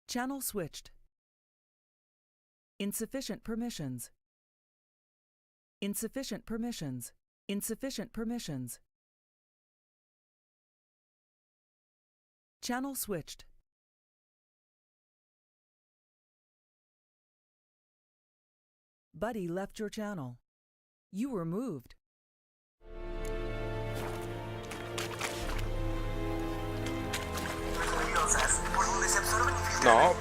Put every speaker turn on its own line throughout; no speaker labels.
Channel switched. Insufficient permissions. Insufficient permissions. Insufficient permissions. Channel switched. Buddy left your channel. You were moved.
No,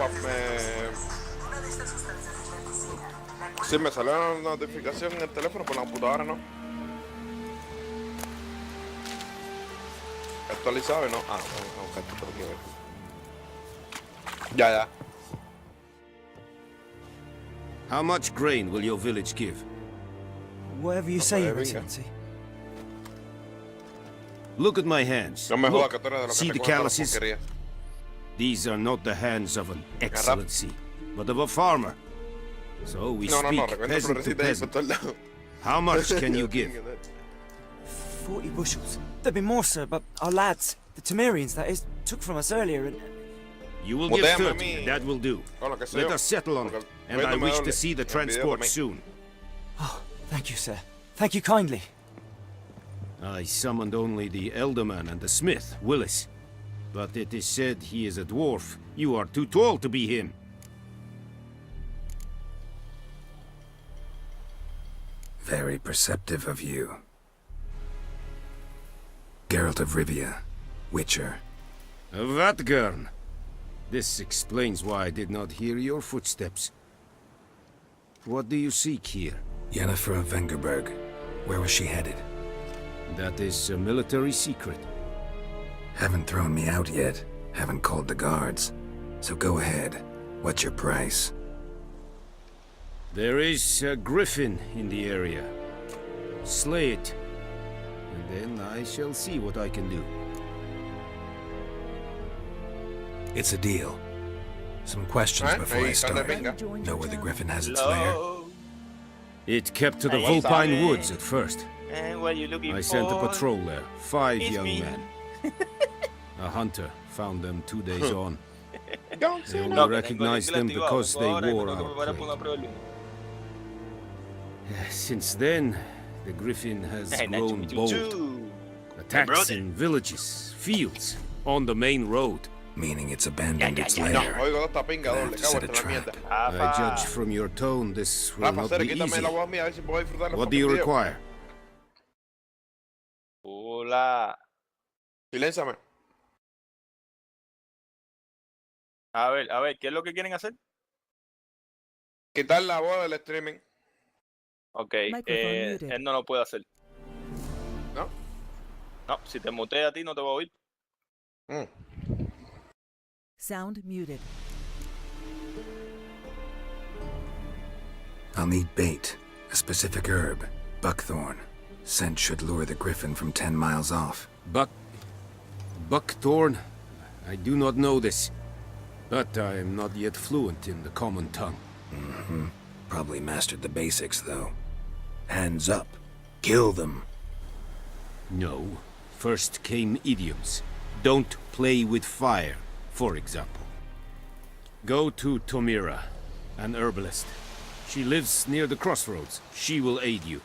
sí, me salió una notificación en el teléfono, por la computadora no. Actualizado, ¿no? Ah, vamos a buscar esto por aquí, a ver. Ya.
How much grain will your village give?
Whatever you say, Your Excellency.
Look at my hands.
No me jodas
Look,
que tú eres de los que
see
te
the
cogen todas las
calluses?
porquerías.
These are not the hands of an excellency, but of a farmer. So we
No,
speak
recuerda
peasant to
florecita ahí por
peasant.
todos lados.
How much can you give?
40 bushels. There'd be more, sir, but our lads, the Temerians, that is, took from us earlier and...
You will give
Botéame a
30,
mí.
and that will do.
Con lo que sé
Let
yo,
us settle on it,
porque
and
hoy
I
no me
wish to
doble
see the
el video
transport
también.
soon.
Oh, thank you, sir. Thank you kindly.
I summoned only the elderman and the smith, Willis. But it is said he is a dwarf. You are too tall to be him.
Very perceptive of you. Geralt of Rivia, Witcher.
Vatgern. This explains why I did not hear your footsteps. What do you seek here?
Yennefer of Vengerberg. Where was she headed?
That is a military secret.
Haven't thrown me out yet. Haven't called the guards. So go ahead. What's your price?
There is a griffin in the area. Slay it, and then I shall see what I can do.
It's a deal. Some questions before I start. Know where the griffin has its lair?
Hello.
It kept to the
Hey,
Vulpine
sorry.
Woods at first.
And what are you looking
I
for?
sent a patrol there, 5
It's
young
me.
men. A hunter found them 2 days on. They
No,
only
que tengo
recognized
el
them
inglés
because they
activado,
wore
ahora,
our
para poner
plate.
a prueba el lunes.
Since then, the griffin has
Hey, nice to
grown
meet you
bold.
too.
Attacks
brother.
in villages, fields, on the main road.
Meaning it's abandoned its
No,
No,
lair.
oigo esta pinga
Gonna have
doble,
to
cago
set
en
a
la
trap.
mierda.
I
Rafa.
judge from your tone this will
Rafa,
not
Cere,
be
quítame
easy.
la voz mía, a ver si puedo disfrutar el
What do you
fucking video.
require?
Hola.
Silénciame.
A ver, ¿qué es lo que quieren hacer?
Quitar la voz del streaming.
Ok,
Microphone muted.
él no lo puede hacer.
¿No?
No, si te mutea a ti no te va a oír.
Mm.
Sound muted.
I'll need bait, a specific herb, buckthorn. Scent should lure the griffin from 10 miles off.
Buckthorn? I do not know this. But I am not yet fluent in the common tongue.
Probably mastered the basics, though. Hands up. Kill them.
No. First came idioms. Don't play with fire, for example. Go to Tomira, an herbalist. She lives near the crossroads. She will aid you.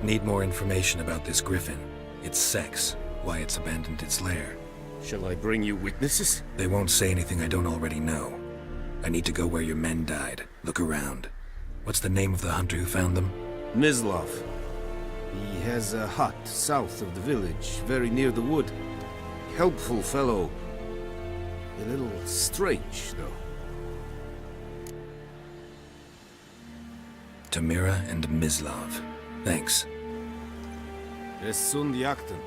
Need more information about this griffin. Its sex, why it's abandoned its lair.
Shall I bring you witnesses?
They won't say anything I don't already know. I need to go where your men died. Look around. What's the name of the hunter who found them?
Mislav. He has a hut south of the village, very near the wood. Helpful fellow. A little strange, though.
Tamira and Mislav. Thanks.
Es sunt jakten.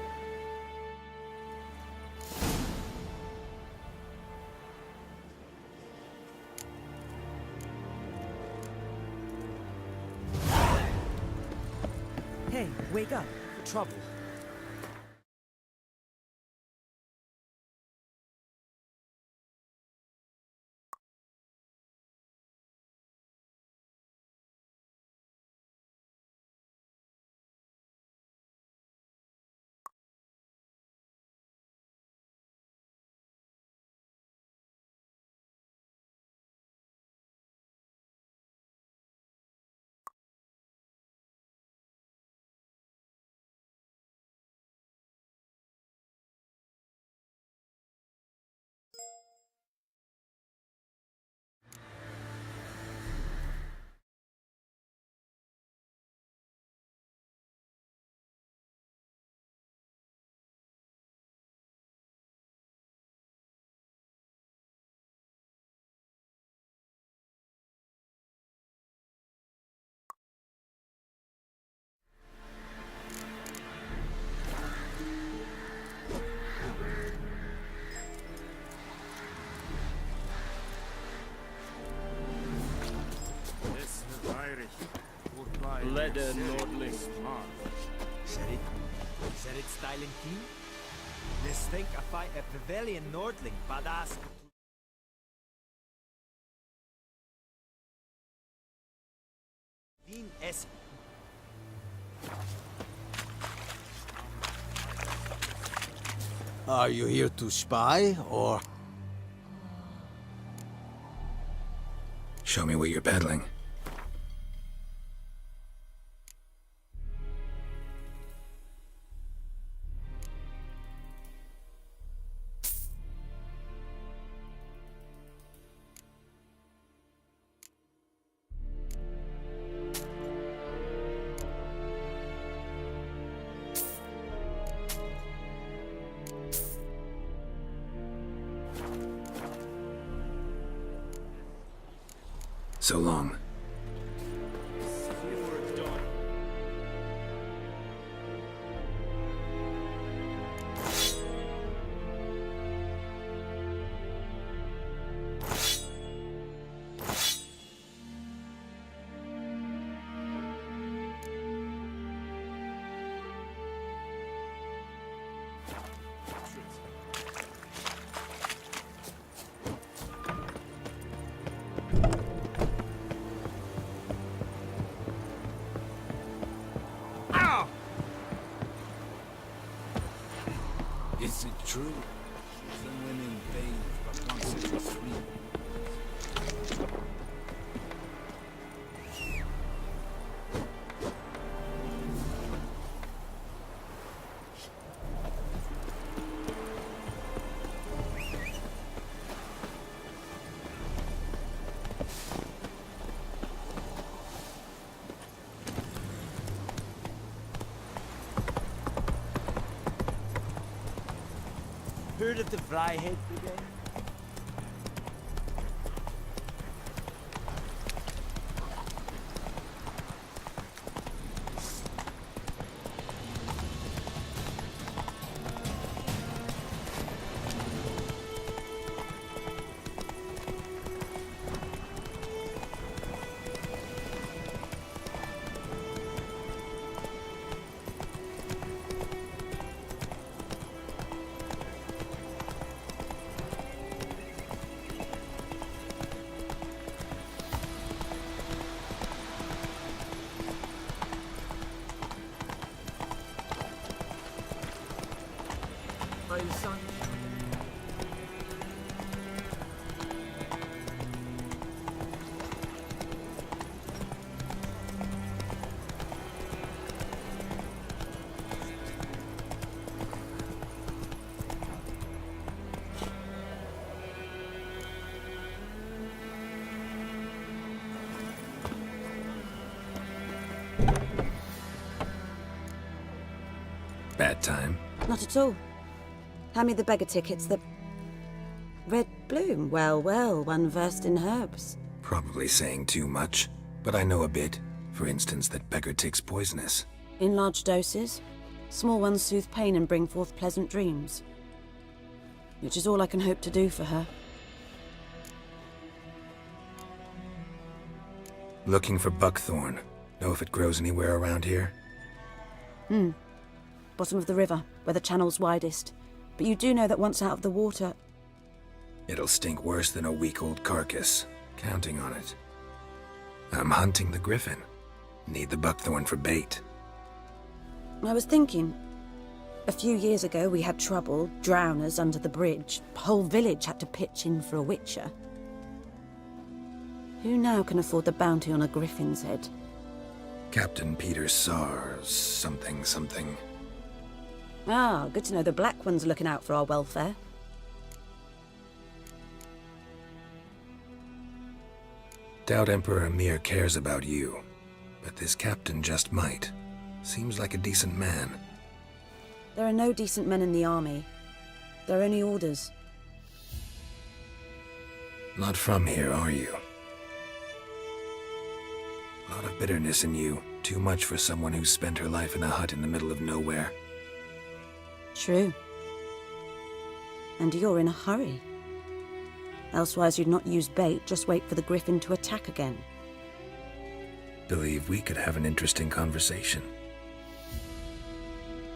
Hey, wake up.
Trouble.
Rädde Nordling.
Said it styling keen? Let's think I fight a Pavilion Nordling, badass. Din S.
Are you here to spy, or...?
Show me what you're peddling. So long.
Is it true? Some women bathe but once every 3
Heard of the Flyhead Brigade?
Bad time.
Not at all. Hand me the beggar tickets, the... Red bloom. Well, well, one versed in herbs.
Probably saying too much, but I know a bit. For instance, that beggar tick's poisonous.
In large doses. Small ones soothe pain and bring forth pleasant dreams. Which is all I can hope to do for her.
Looking for buckthorn. Know if it grows anywhere around here?
Bottom of the river, where the channel's widest. But you do know that once out of the water...
It'll stink worse than a week-old carcass. Counting on it. I'm hunting the griffin. Need the buckthorn for bait.
I was thinking... A few years ago we had trouble, drowners under the bridge. Whole village had to pitch in for a witcher. Who now can afford the bounty on a griffin's head?
Captain Peter Sars, something.
Ah, good to know the Black One's looking out for our welfare.
Doubt Emperor Emir cares about you, but this captain just might. Seems like a decent man.
There are no decent men in the army. They're only orders.
Not from here, are you? A lot of bitterness in you. Too much for someone who's spent her life in a hut in the middle of nowhere.
True. And you're in a hurry. Elsewise you'd not use bait, just wait for the griffin to attack again.
believe we could have an interesting conversation.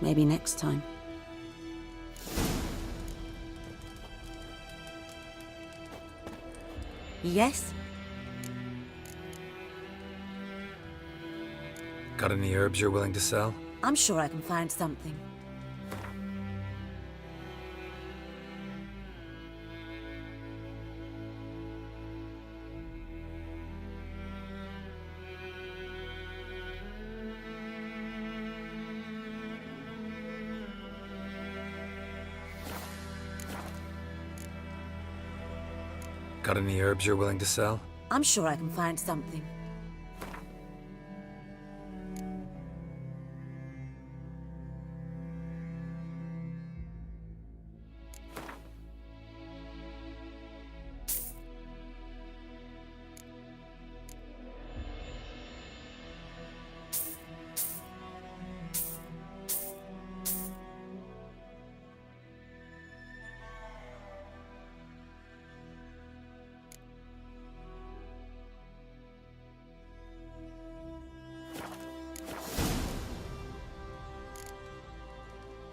Maybe next time. Yes?
Got any herbs you're willing to sell?
I'm sure I can find something.
Got any herbs you're willing to sell?
I'm sure I can find something.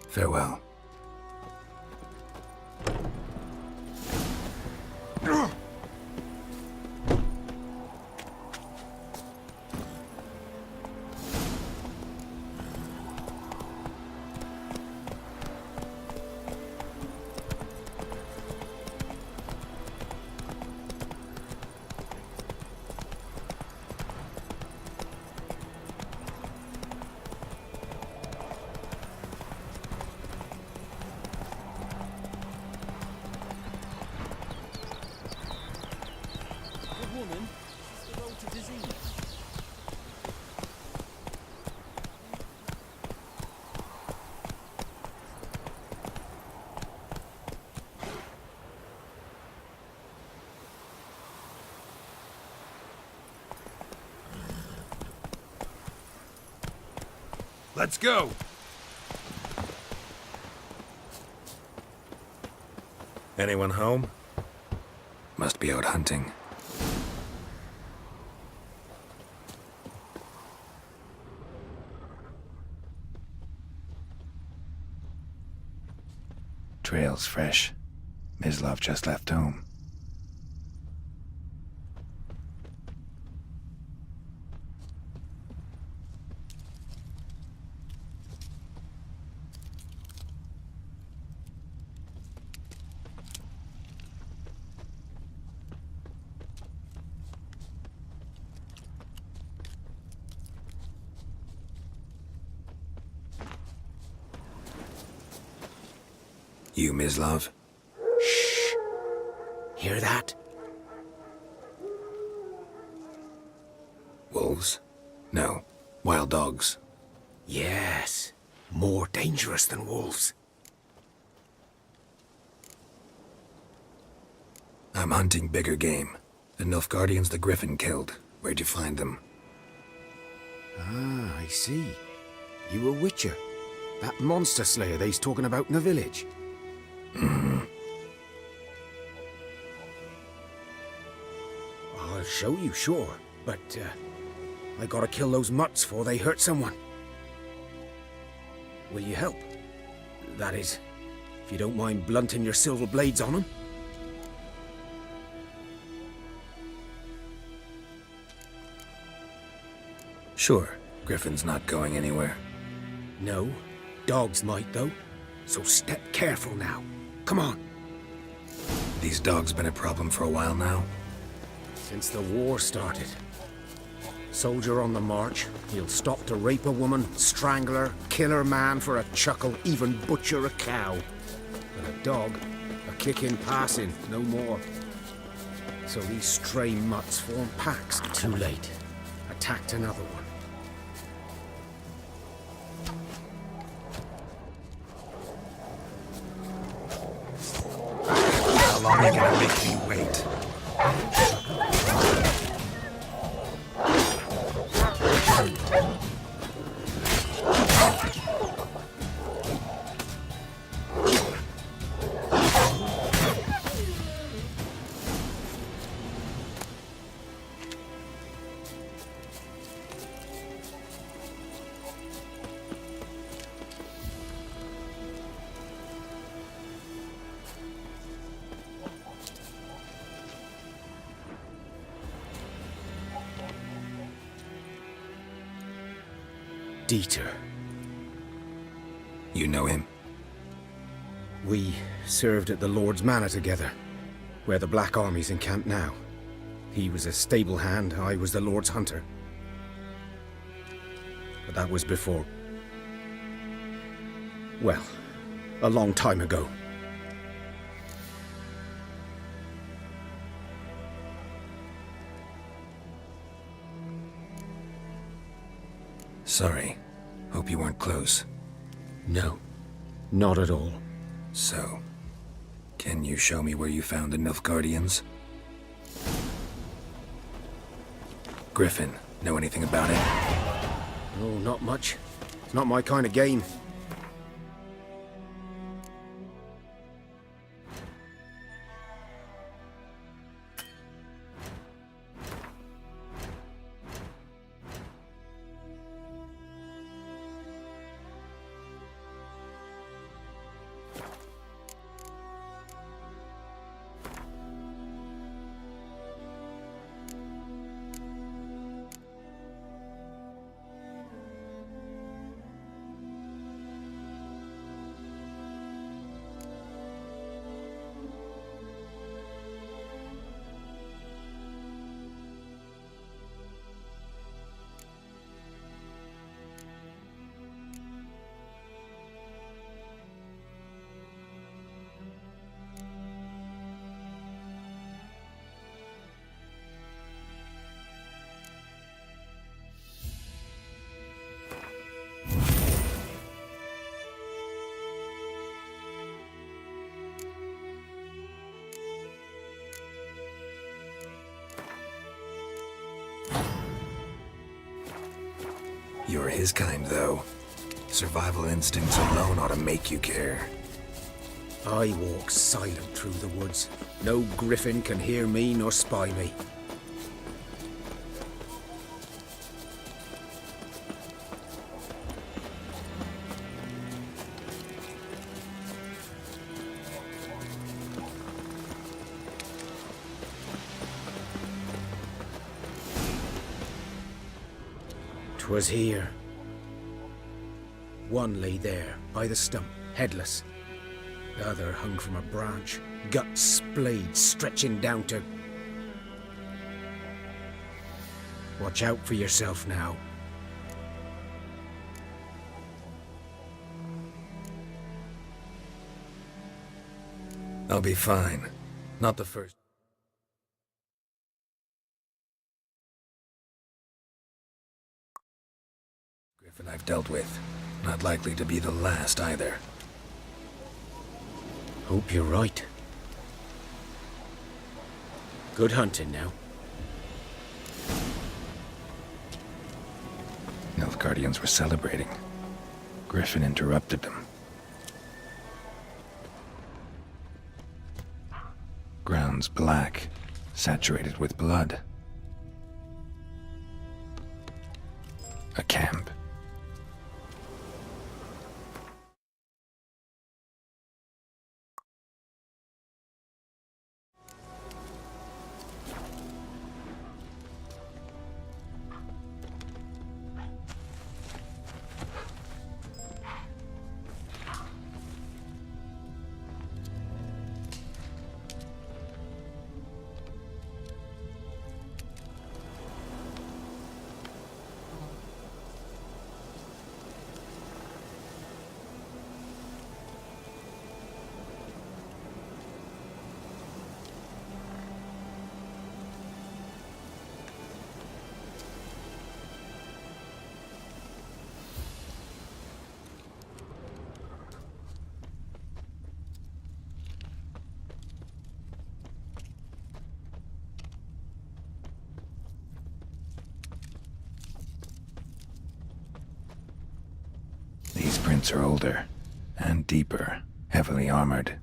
Farewell.
The woman is the road to disease.
Let's go! Anyone home? Must be out hunting. Trail's fresh. Mislov just left home. You, Mislov?
Shh. Hear that?
Wolves? No. Wild dogs.
Yes. More dangerous than wolves.
I'm hunting bigger game. The Nilfgaardians the Griffin killed. Where'd you find them?
Ah, I see. You a witcher. That monster slayer they's talking about in the village. I'll show you, sure. But, I gotta kill those mutts before they hurt someone. Will you help? That is, if you don't mind blunting your silver blades on them.
Sure. Griffin's not going anywhere.
No, dogs might though. So step careful now. Come on.
These dogs been a problem for a while now.
Since the war started. Soldier on the march, he'll stop to rape a woman, strangle her, kill her man for a chuckle, even butcher a cow. But a dog, a kick in passing, no more. So these stray mutts form packs. Too late. Attacked another one.
How long are you gonna make me wait?
Dieter.
You know him?
We served at the Lord's Manor together, where the Black Army's encamped now. He was a stable hand, I was the Lord's hunter. But that was before... well, a long time ago.
Sorry. Hope you weren't close.
No, not at all.
So, can you show me where you found the Nilfgaardians? Griffin, know anything about it?
Oh, not much. It's not my kind of game.
You're his kind, though. Survival instincts alone ought to make you care.
I walk silent through the woods. No griffin can hear me nor spy me. Was here. One lay there, by the stump, headless. The other hung from a branch, guts splayed, stretching down to... Watch out for yourself now.
I'll be fine. Not the first. Griffin I've dealt with. Not likely to be the last either.
Hope you're right. Good hunting now.
Nilfgaardians were celebrating. Griffin interrupted them. Ground's black, saturated with blood. A camp. These prints are older, and deeper, heavily armored.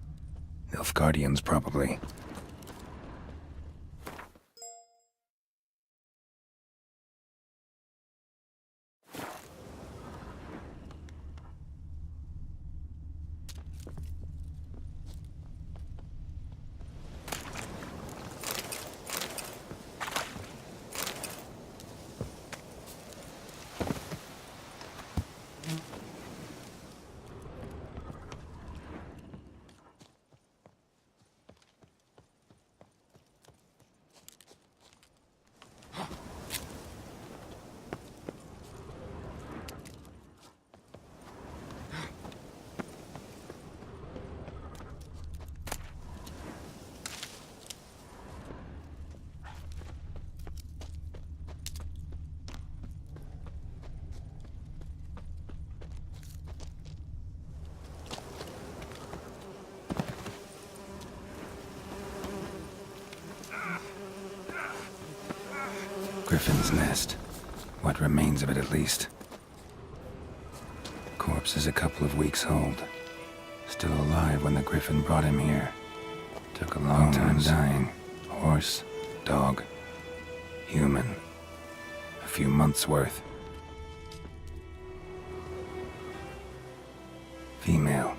Nilfgaardians, probably. Griffin's nest. What remains of it, at least. Corpse is a couple of weeks old. Still alive when the Griffin brought him here. Took a long time dying. Horse, dog, human. A few months' worth. Female.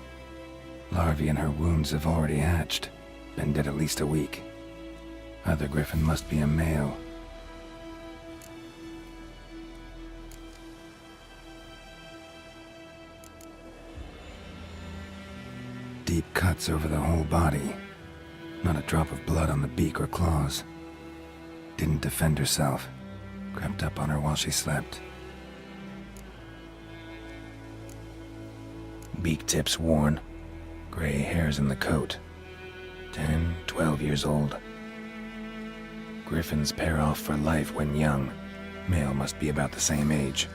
Larvae in her wounds have already hatched. Been dead at least a week. Other Griffin must be a male. Deep cuts over the whole body. Not a drop of blood on the beak or claws. Didn't defend herself. Crept up on her while she slept. Beak tips worn. Gray hairs in the coat. 10, 12 years old. Griffins pair off for life when young. Male must be about the same age.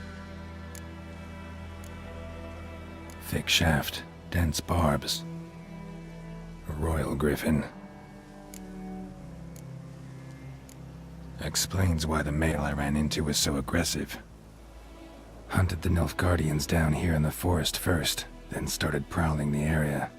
Thick shaft, dense barbs. A royal griffin. Explains why the male I ran into was so aggressive. Hunted the Nilfgaardians down here in the forest first, then started prowling the area.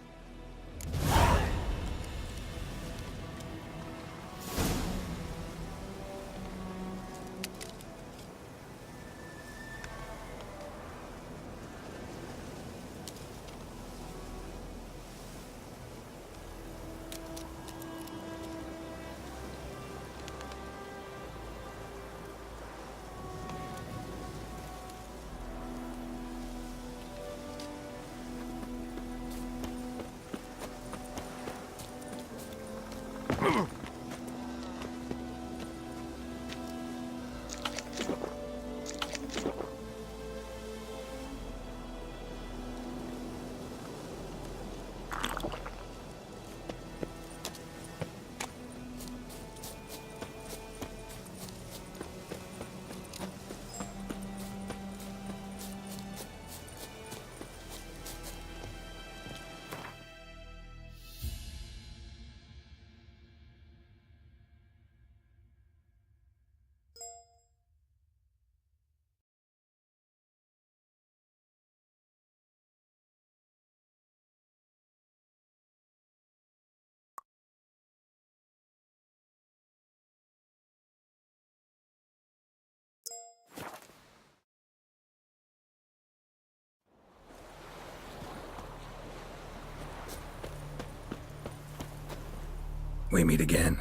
We meet again.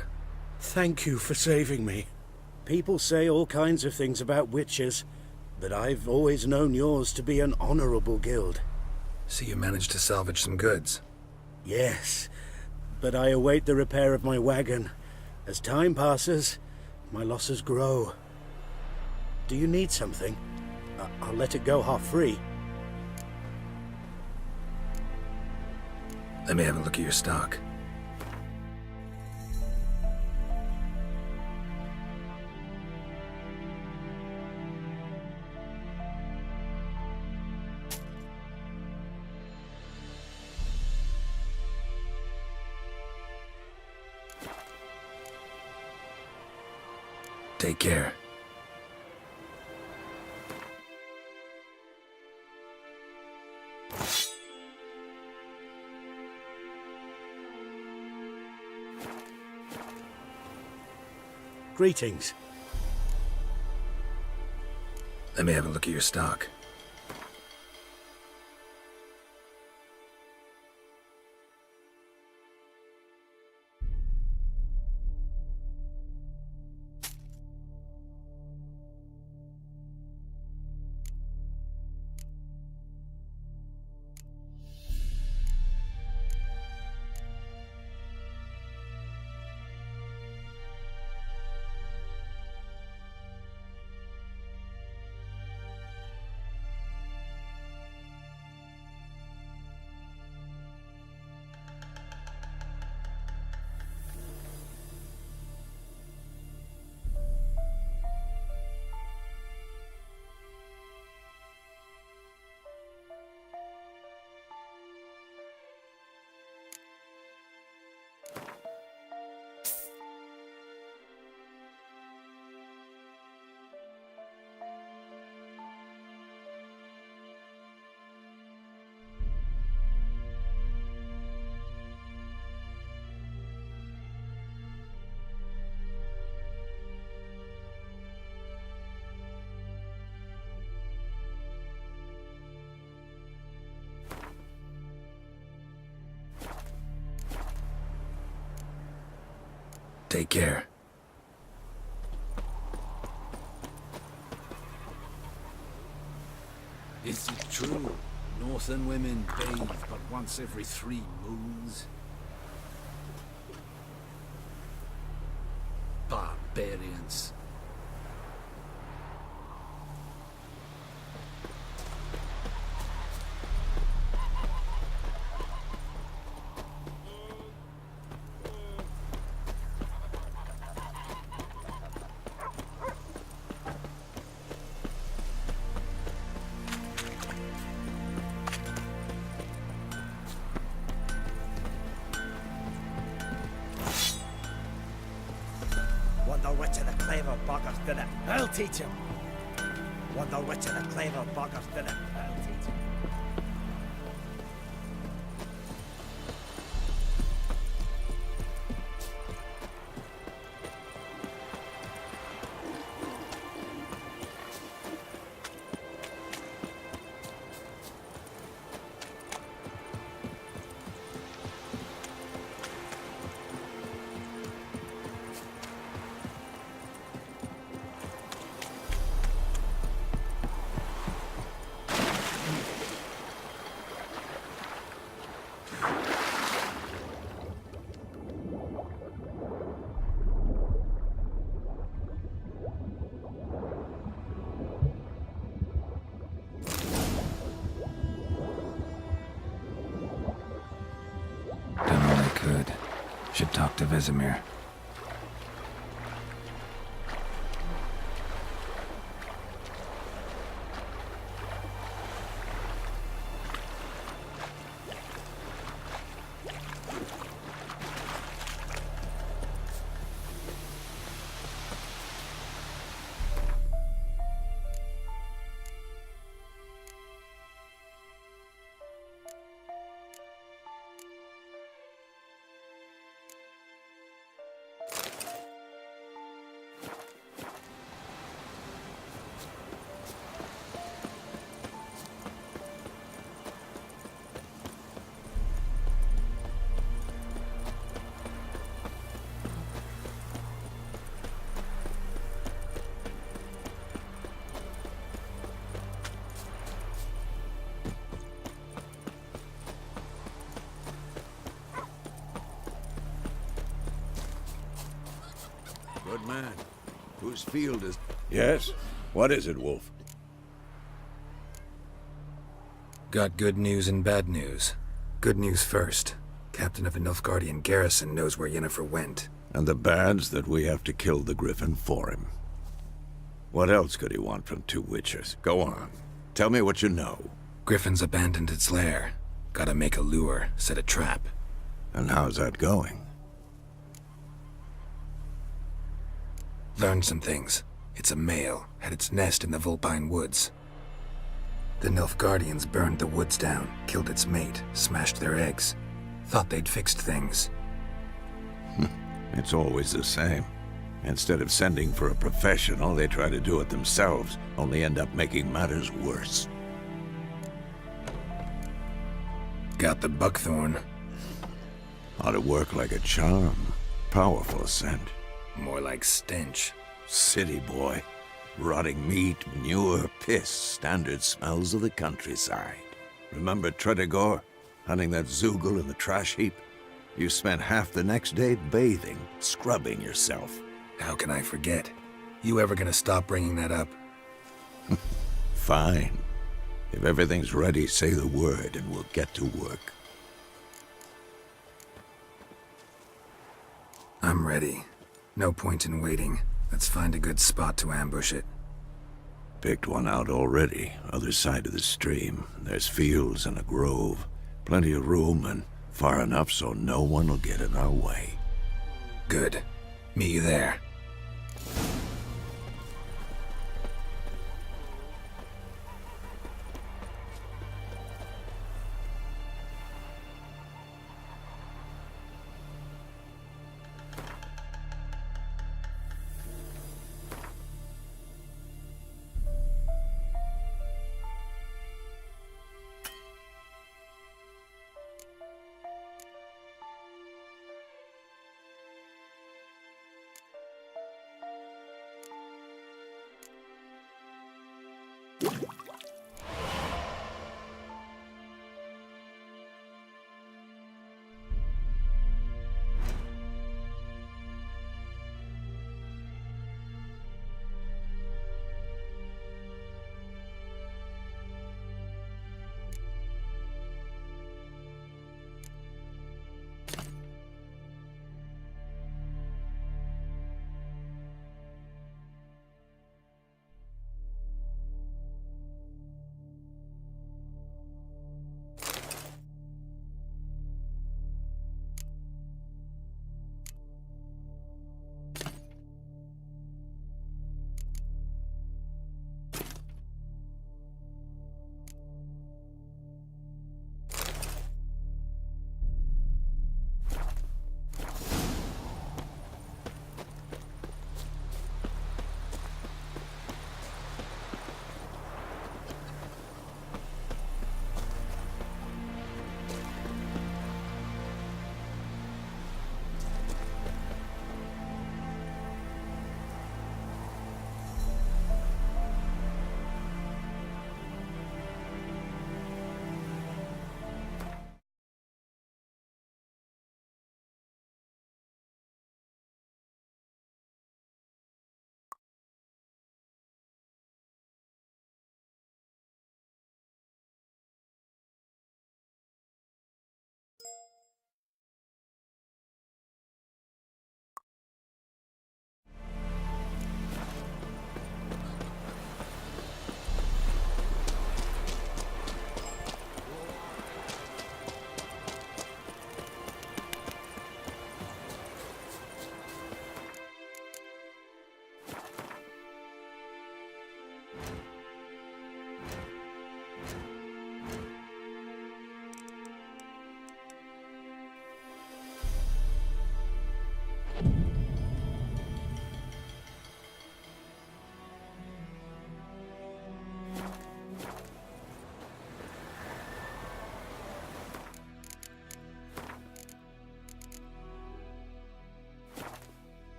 Thank you for saving me. People say all kinds of things about witches, but I've always known yours to be an honorable guild.
See, you managed to salvage some goods.
Yes, but I await the repair of my wagon. As time passes, my losses grow. Do you need something? I'll let it go half-free.
Let me have a look at your stock. Take care.
Greetings.
Let me have a look at your stock. Take care.
Is it true? Northern women bathe but once every 3 moons? Barbarians.
Wonder which of the clever buggers did it. I'll teach him. Wonder which of the clever buggers did it. I'll teach him.
Done all I could. Should talk to Vesemir.
Good man. Whose field is...
Yes? What is it, Wolf?
Got good news and bad news. Good news first. Captain of a Nilfgaardian garrison knows where Yennefer went.
And the bad's that we have to kill the Griffin for him. What else could he want from 2 witchers? Go on. Tell me what you know.
Griffin's abandoned its lair. Gotta make a lure, set a trap.
And how's that going?
Learned some things. It's a male, had its nest in the Vulpine Woods. The Nilfgaardians burned the woods down, killed its mate, smashed their eggs. Thought they'd fixed things.
It's always the same. Instead of sending for a professional, they try to do it themselves, only end up making matters worse.
Got the buckthorn.
Ought to work like a charm. Powerful scent.
More like stench.
City boy. Rotting meat, manure, piss, standard smells of the countryside. Remember Tredegor? Hunting that Zoogle in the trash heap? You spent half the next day bathing, scrubbing yourself.
How can I forget? You ever gonna stop bringing that up?
Fine. If everything's ready, say the word and we'll get to work.
I'm ready. No point in waiting. Let's find a good spot to ambush it.
Picked one out already, other side of the stream. There's fields and a grove. Plenty of room and far enough so no one will get in our way.
Good. Meet you there.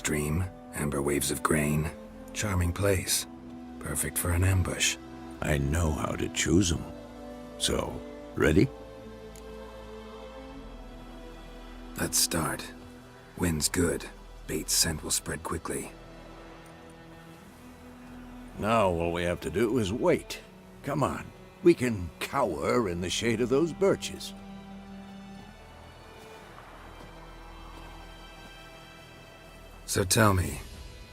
stream, amber waves of grain. Charming place. Perfect for an ambush.
I know how to choose them. So, ready?
Let's start. Wind's good. Bait's scent will spread quickly.
Now all we have to do is wait. Come on. We can cower in the shade of those birches.
So tell me,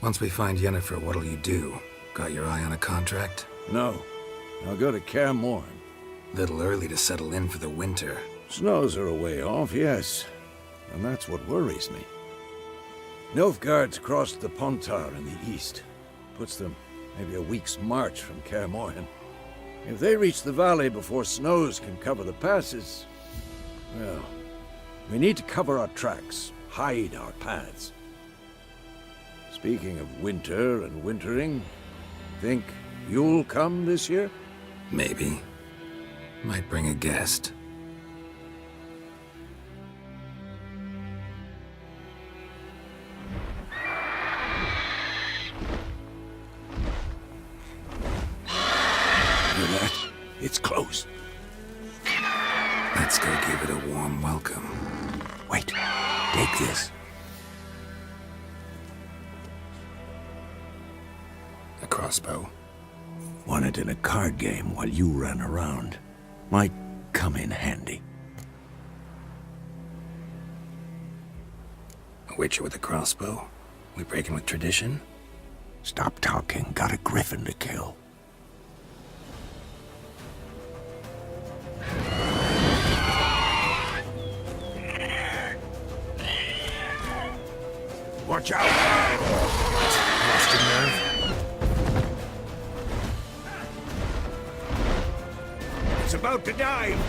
once we find Yennefer, what'll you do? Got your eye on a contract?
No. I'll go to Kaer Morhen.
Little early to settle in for the winter.
Snows are a way off, yes. And that's what worries me. Nilfgaard's crossed the Pontar in the east. Puts them maybe a week's march from Kaer Morhen. If they reach the valley before snows can cover the passes, well, we need to cover our tracks, hide our paths. Speaking of winter and wintering, think you'll come this year?
Maybe. Might bring a guest.
Hear that? It's close.
Let's go give it a warm welcome.
Wait, take this.
A crossbow.
Won it in a card game while you ran around. Might come in handy.
A witcher with a crossbow? We breaking with tradition?
Stop talking. Got a griffin to kill. Watch out!
Lost your nerve?
It's about to dive!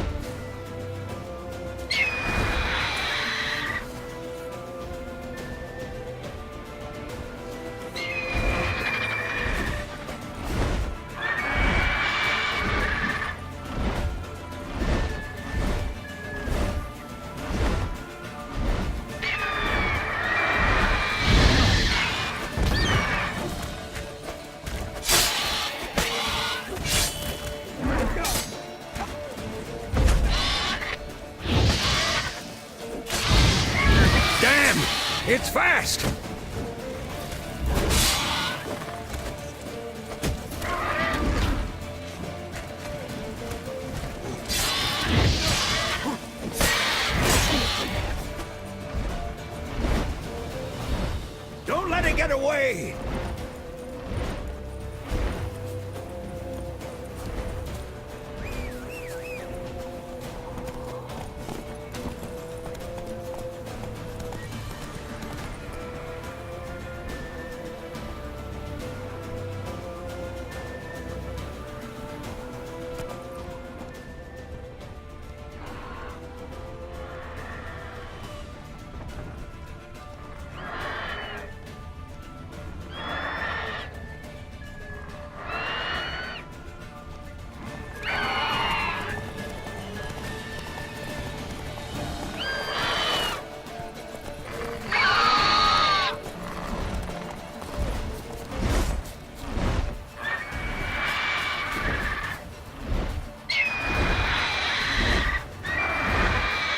It's fast! Don't let it get away!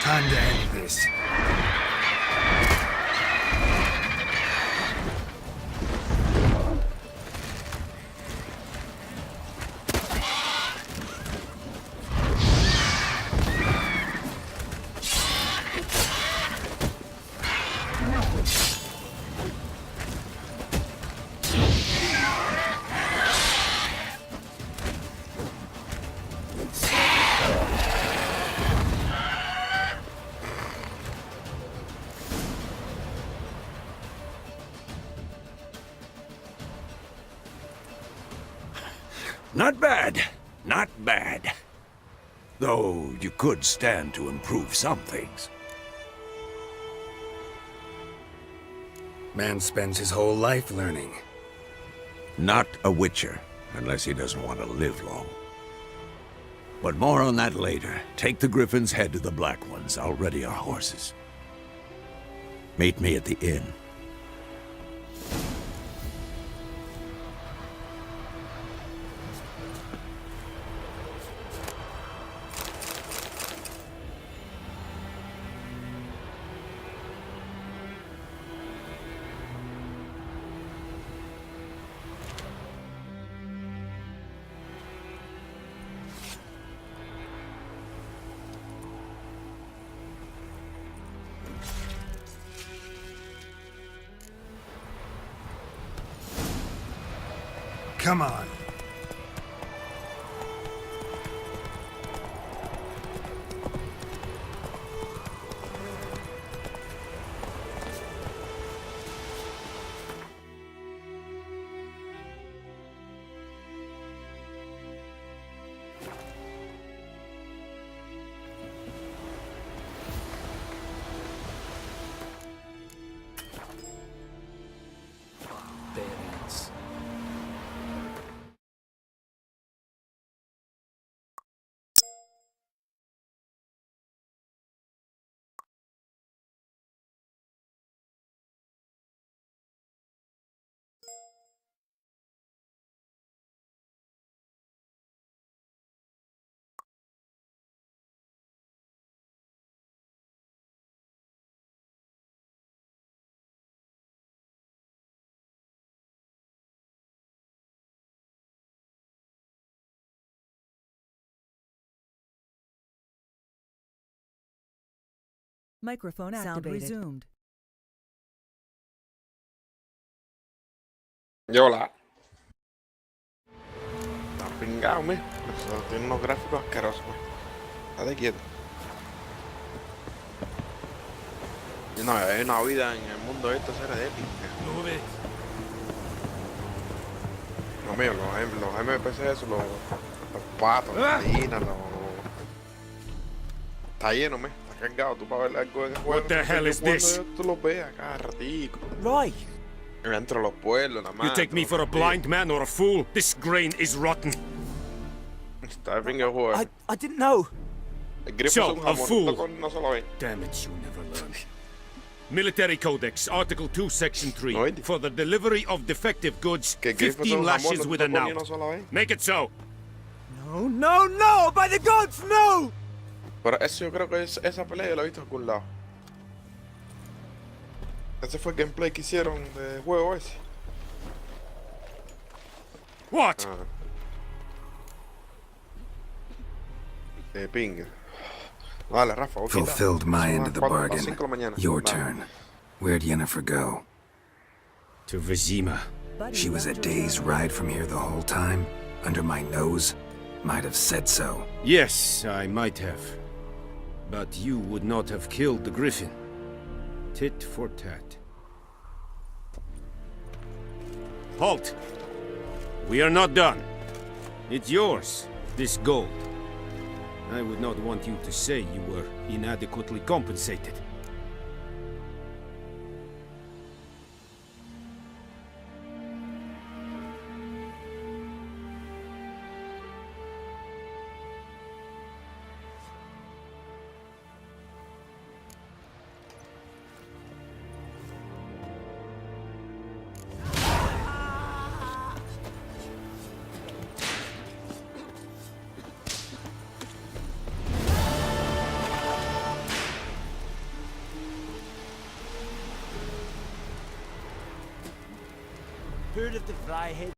Time to end this.
Not bad. Not bad. Though you could stand to improve some things.
Man spends his whole life learning.
Not a witcher, unless he doesn't want to live long. But more on that later. Take the Griffin's head to the Black Ones. I'll ready our horses. Meet me at the inn.
Come on. Barbarians.
Microphone sound resumed.
Yo la. Está pingado, me. Eso tiene unos gráficos asquerosos, me. Estate quieto. Y no, hay una vida en el mundo esto, será de épica.
Move it.
No mío, los MPC, esos, los patos, las gallinas, Está lleno, me. Está cargado. Tú para ver algo en el juego.
What the hell is this?
Tú los ves a cada ratico.
Roy!
Dentro de los pueblos, la
You
mano.
take me for a blind man or a fool? This grain is rotten.
Está bien el juego.
I didn't know.
El grifo
So,
es un
a
jamón.
fool.
No se lo ven.
Damn it, you never learn. Military Codex, Article 2, Section 3.
No, oíste.
For the delivery of defective goods,
Que el grifo es
15
un jamón.
lashes
No
with
te
a
lo ponen,
knout.
no se lo ven.
Make it so.
No, no, no! By the gods, no!
Pero eso yo creo que esa pelea yo la he visto en algún lado. Ese fue el gameplay que hicieron de juego ese.
What?
Ah. De pinga. Vale, Rafa, ok.
Fulfilled my end of the bargain.
5 de la mañana.
Your
Vale.
turn. Where'd Yennefer go?
To Vizima.
Buddy
She was a
left her
day's
town.
ride from here the whole time? Under my nose? Might have said so.
Yes, I might have. But you would not have killed the griffin. Tit for tat. Halt! We are not done. It's yours, this gold. I would not want you to say you were inadequately compensated.
Heard of the Fryhead